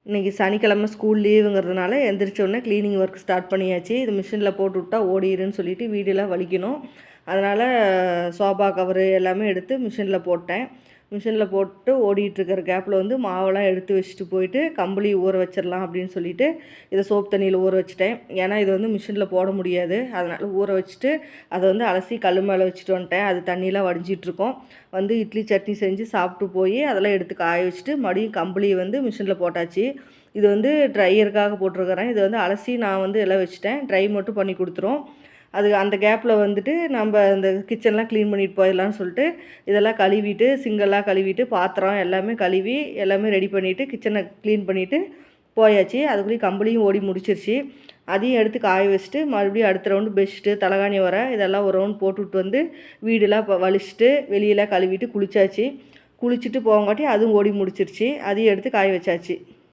இன்றைக்கி சனிக்கிழமை ஸ்கூல் லீவுங்கிறதுனால எந்திரிச்ச உடனே க்ளீனிங் ஒர்க் ஸ்டார்ட் பண்ணியாச்சு. இது மிஷினில் போட்டு விட்டா ஓடிடுன்னு சொல்லிட்டு வீடெல்லாம் வலிக்கணும். அதனால் சோபா கவரு எல்லாமே எடுத்து மிஷினில் போட்டேன். மிஷினில் போட்டு ஓடிட்டுருக்கிற கேப்பில் வந்து மாவெல்லாம் எடுத்து வச்சுட்டு போயிட்டு கம்பளி ஊற வச்சிடலாம் அப்படின்னு சொல்லிட்டு இதை சோப் தண்ணியில் ஊற வச்சுட்டேன். ஏன்னா இது வந்து மிஷினில் போட முடியாது. அதனால் ஊற வச்சுட்டு அதை வந்து அலசி கல் மேலே வச்சுட்டு வந்துட்டேன். அது தண்ணியெலாம் வடிஞ்சிட்ருக்கோம். வந்து இட்லி சட்னி செஞ்சு சாப்பிட்டு போய் அதெல்லாம் எடுத்து காய வச்சுட்டு மறுபடியும் கம்பளி வந்து மிஷினில் போட்டாச்சு. இது வந்து ட்ரையருக்காக போட்டிருக்கிறேன். இது வந்து அலசி நான் வந்து எல்லாம் வச்சுட்டேன். ட்ரை மட்டும் பண்ணி கொடுத்துரும். அது அந்த கேப்பில் வந்துட்டு நம்ம இந்த கிச்சன்லாம் க்ளீன் பண்ணிட்டு போயிடலான்னு சொல்லிட்டு இதெல்லாம் கழுவிட்டு சிங்கெல்லாம் கழுவிட்டு பாத்திரம் எல்லாமே கழுவி எல்லாமே ரெடி பண்ணிவிட்டு கிச்சனை க்ளீன் பண்ணிவிட்டு போயாச்சு. அதுக்குள்ளேயும் கம்பளியும் ஓடி முடிச்சிருச்சு. அதையும் எடுத்து காய வச்சுட்டு மறுபடியும் அடுத்த ரவுண்டு பெட்ஷீட்டு தலைகாணி வர இதெல்லாம் ஒரு ரவுண்ட் போட்டுவிட்டு வந்து வீடெல்லாம் இப்போ வலிச்சுட்டு வெளியெல்லாம் கழுவிட்டு குளிச்சாச்சு. குளிச்சுட்டு போகாட்டி அதுவும் ஓடி முடிச்சிருச்சு. அதையும் எடுத்து காய வச்சாச்சு.